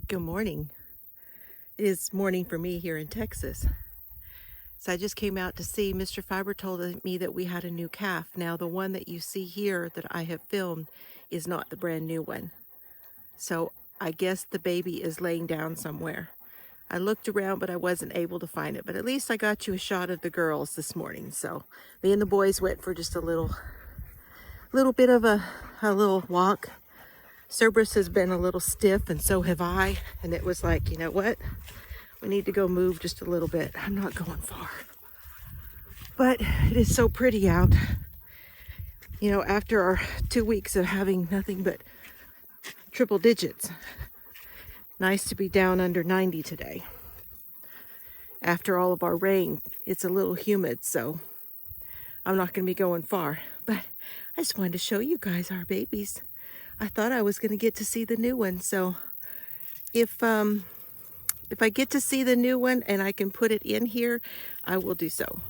Good morning. It is morning for me here in Texas. So I just came out to see. Mr. Fiber told me that we had a new calf. Now the one that you see here that I have filmed is not the brand new one. So I guess the baby is laying down somewhere. I looked around, but I wasn't able to find it. But at least I got you a shot of the girls this morning. So me and the boys went for just a little bit of a little walk. Cerberus has been a little stiff, and so have I. And it was like, you know what? We need to go move just a little bit. I'm not going far. But it is so pretty out. You know, after our 2 weeks of having nothing but triple digits. Nice to be down under 90 today. After all of our rain, it's a little humid, so I'm not going to be going far. But I just wanted to show you guys our babies. I thought I was going to get to see the new one, so if I get to see the new one and I can put it in here, I will do so.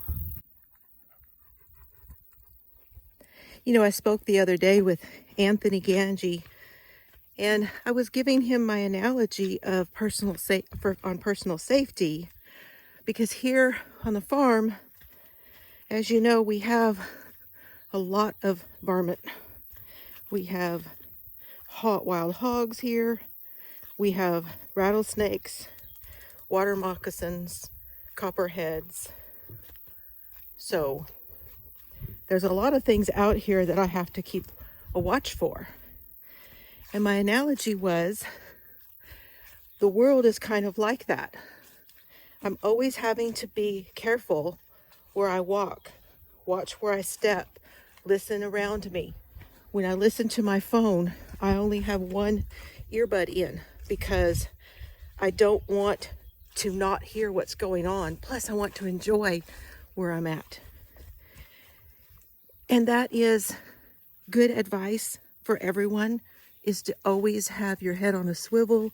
You know, I spoke the other day with Anthony Ganji, and I was giving him my analogy of personal safety, because here on the farm, as you know, we have a lot of varmint. We have wild hogs here. We have rattlesnakes, water moccasins, copperheads. So there's a lot of things out here that I have to keep a watch for. And my analogy was, the world is kind of like that. I'm always having to be careful where I walk, watch where I step, listen around me. When I listen to my phone, I only have one earbud in because I don't want to not hear what's going on. Plus, I want to enjoy where I'm at. And that is good advice for everyone, is to always have your head on a swivel,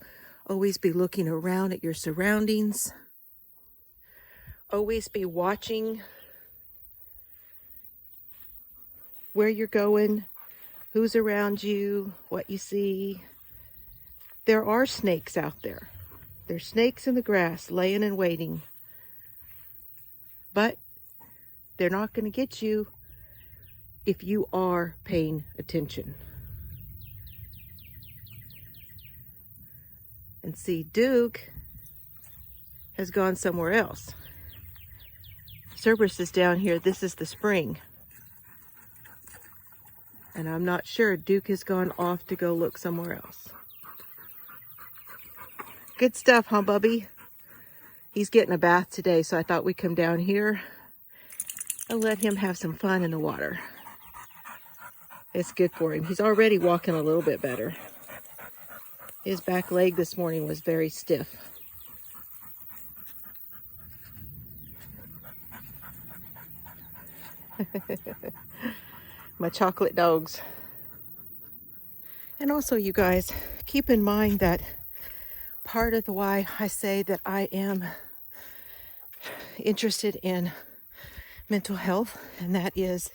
always be looking around at your surroundings, always be watching where you're going, who's around you, what you see. There are snakes out there. There's snakes in the grass laying and waiting. But they're not going to get you if you are paying attention. And see, Duke has gone somewhere else. Cerberus is down here. This is the spring. And I'm not sure. Duke has gone off to go look somewhere else. Good stuff, huh, Bubby? He's getting a bath today, so I thought we'd come down here and let him have some fun in the water. It's good for him. He's already walking a little bit better. His back leg this morning was very stiff. My chocolate dogs. And also, you guys, keep in mind that part of the why I say that I am interested in mental health, and that is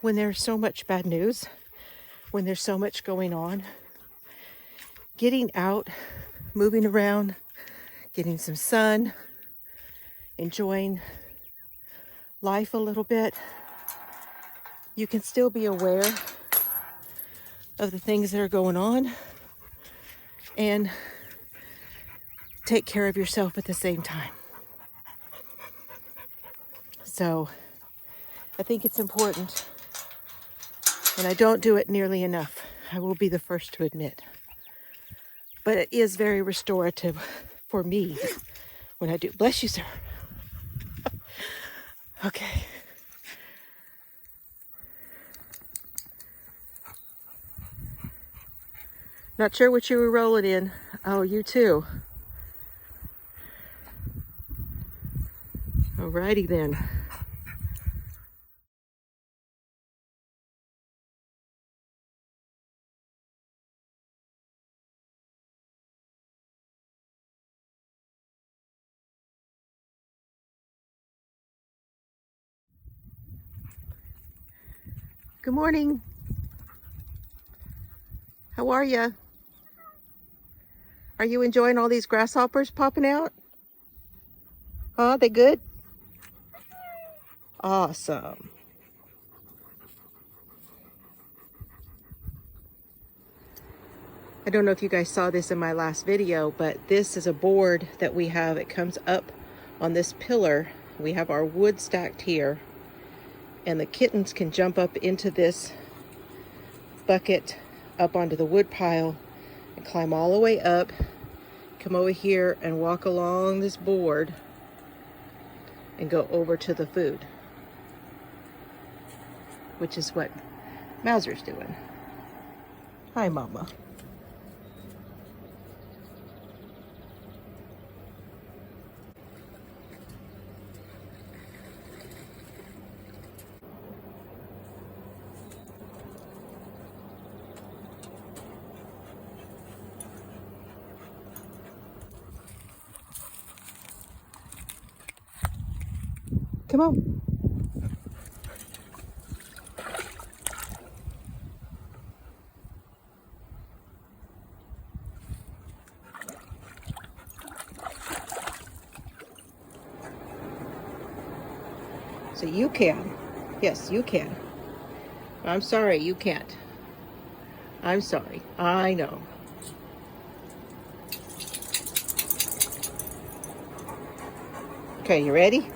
when there's so much bad news, when there's so much going on, getting out, moving around, getting some sun, enjoying life a little bit, you can still be aware of the things that are going on and take care of yourself at the same time. So I think it's important, and I don't do it nearly enough. I will be the first to admit. But it is very restorative for me when I do. Bless you, sir. Okay. Not sure what you were rolling in. Oh, you too. Alrighty then. Good morning. How are ya? Are you enjoying all these grasshoppers popping out? Huh? They good? Awesome. I don't know if you guys saw this in my last video, but this is a board that we have. It comes up on this pillar. We have our wood stacked here, and the kittens can jump up into this bucket up onto the wood pile and climb all the way up, come over here and walk along this board and go over to the food, which is what Mauser's doing. Hi, Mama. Come on. So you can. Yes, you can. I'm sorry, you can't. I'm sorry. I know. Okay, you ready?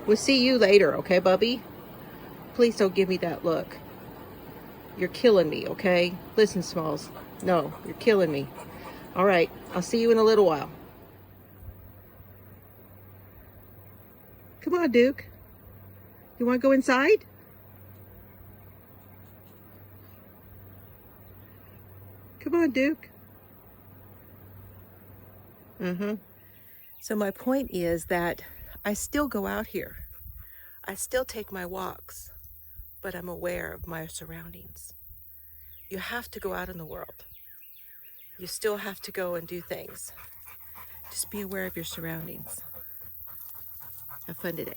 We'll see you later, okay, Bubby? Please don't give me that look. You're killing me, okay? Listen, Smalls. No, you're killing me. All right, I'll see you in a little while. Come on, Duke. You want to go inside? Come on, Duke. So my point is that I still go out here. I still take my walks, but I'm aware of my surroundings. You have to go out in the world. You still have to go and do things. Just be aware of your surroundings. Have fun today.